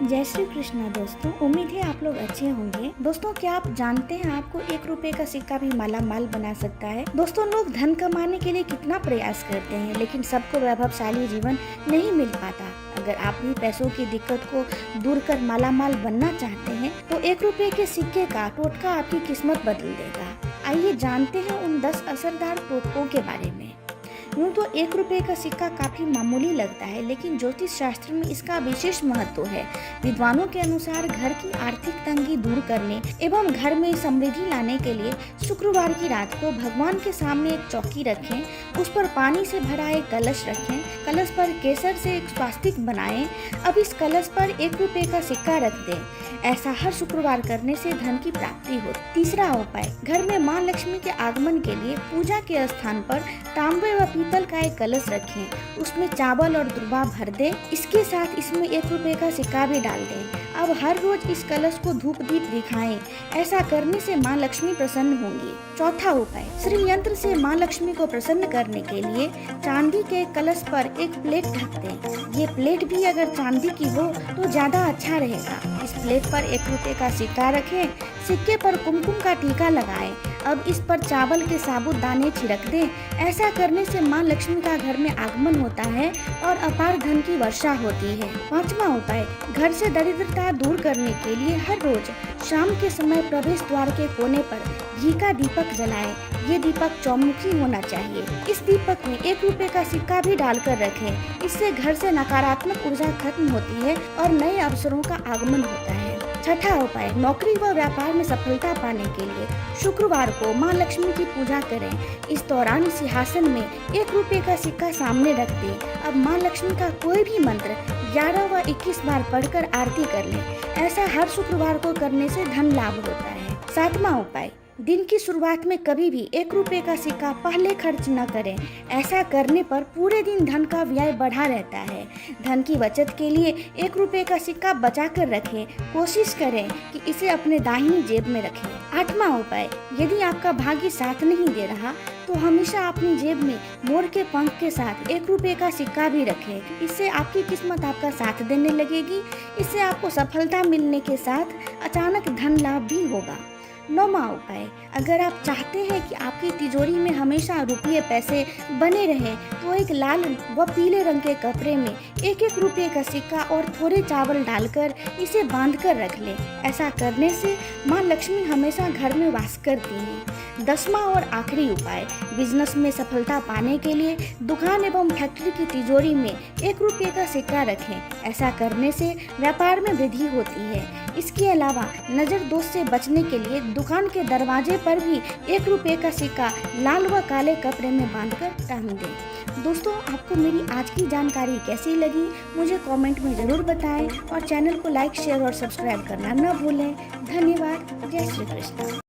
जय श्री कृष्णा दोस्तों, उम्मीद है आप लोग अच्छे होंगे। दोस्तों, क्या आप जानते हैं आपको 1 रुपए का सिक्का भी माला माल बना सकता है। दोस्तों, लोग धन कमाने के लिए कितना प्रयास करते हैं, लेकिन सबको वैभवशाली जीवन नहीं मिल पाता। अगर आप भी पैसों की दिक्कत को दूर कर माला माल बनना चाहते हैं तो 1 रुपए के सिक्के का टोटका आपकी किस्मत बदल देगा। आइए जानते हैं उन 10 असरदार टोटकों के बारे में। यूँ तो 1 रुपए का सिक्का काफी मामूली लगता है, लेकिन ज्योतिष शास्त्र में इसका विशेष महत्व है। विद्वानों के अनुसार घर की आर्थिक तंगी दूर करने एवं घर में समृद्धि लाने के लिए शुक्रवार की रात को भगवान के सामने एक चौकी रखें, उस पर पानी से भरा एक कलश रखें, कलश पर केसर से एक स्वास्तिक बनाएं। अब इस कलश पर 1 रुपए का सिक्का रख दें। ऐसा हर शुक्रवार करने से धन की प्राप्ति हो। तीसरा उपाय, घर में माँ लक्ष्मी के आगमन के लिए पूजा के स्थान पर तांबे व पीतल का एक कलश रखें, उसमें चावल और दुर्वा भर दें। इसके साथ इसमें 1 रुपए का सिक्का भी डाल दें। अब हर रोज इस कलश को धूप दीप दिखाएं। ऐसा करने से माँ लक्ष्मी प्रसन्न होंगी। चौथा उपाय, श्री यंत्र से माँ लक्ष्मी को प्रसन्न करने के लिए चांदी के कलश पर एक प्लेट ढक दें। ये प्लेट भी अगर चांदी की हो तो ज्यादा अच्छा रहेगा। इस प्लेट पर 1 रुपए का सिक्का रखें, सिक्के पर कुमकुम का टीका लगाएं। अब इस पर चावल के साबुत दाने छिड़क दें। ऐसा करने से माँ लक्ष्मी का घर में आगमन होता है और अपार धन की वर्षा होती है। पांचवा उपाय, घर से दरिद्रता दूर करने के लिए हर रोज शाम के समय प्रवेश द्वार के कोने पर घी का दीपक जलाएं। ये दीपक चौमुखी होना चाहिए। इस दीपक में 1 रुपए का सिक्का भी डालकर रखें। इससे घर से नकारात्मक ऊर्जा खत्म होती है और नए अवसरों का आगमन होता है। छठा उपाय, नौकरी व व्यापार में सफलता पाने के लिए शुक्रवार को माँ लक्ष्मी की पूजा करें। इस दौरान सिंहासन में 1 रुपए का सिक्का सामने रख दें। अब माँ लक्ष्मी का कोई भी मंत्र 11 व 21 बार पढ़कर आरती कर लें। ऐसा हर शुक्रवार को करने से धन लाभ होता है। सातवां उपाय, दिन की शुरुआत में कभी भी 1 रुपए का सिक्का पहले खर्च न करें। ऐसा करने पर पूरे दिन धन का व्यय बढ़ा रहता है। धन की बचत के लिए 1 रुपए का सिक्का बचा कर रखें। कोशिश करें कि इसे अपने दाहिनी जेब में रखें। आठवां उपाय, यदि आपका भाग्य साथ नहीं दे रहा तो हमेशा अपनी जेब में मोर के पंख के साथ 1 रुपए का सिक्का भी रखें। इससे आपकी किस्मत आपका साथ देने लगेगी। इससे आपको सफलता मिलने के साथ अचानक धन लाभ भी होगा। नौवां उपाय, अगर आप चाहते हैं कि आपकी तिजोरी में हमेशा रुपये पैसे बने रहें तो एक लाल व पीले रंग के कपड़े में 1-1 रुपए का सिक्का और थोड़े चावल डालकर इसे बांध कर रख लें। ऐसा करने से माँ लक्ष्मी हमेशा घर में वास करती हैं। 10वां और आखिरी उपाय, बिजनेस में सफलता पाने के लिए दुकान एवं फैक्ट्री की तिजोरी में 1 रुपए का सिक्का रखें। ऐसा करने से व्यापार में वृद्धि होती है। इसके अलावा नज़र दोष से बचने के लिए दुकान के दरवाजे पर भी 1 रुपए का सिक्का लाल व काले कपड़े में बांधकर टांग दें। दोस्तों, आपको मेरी आज की जानकारी कैसी लगी मुझे कमेंट में ज़रूर बताएं और चैनल को लाइक, शेयर और सब्सक्राइब करना न भूलें। धन्यवाद। जय श्री कृष्ण।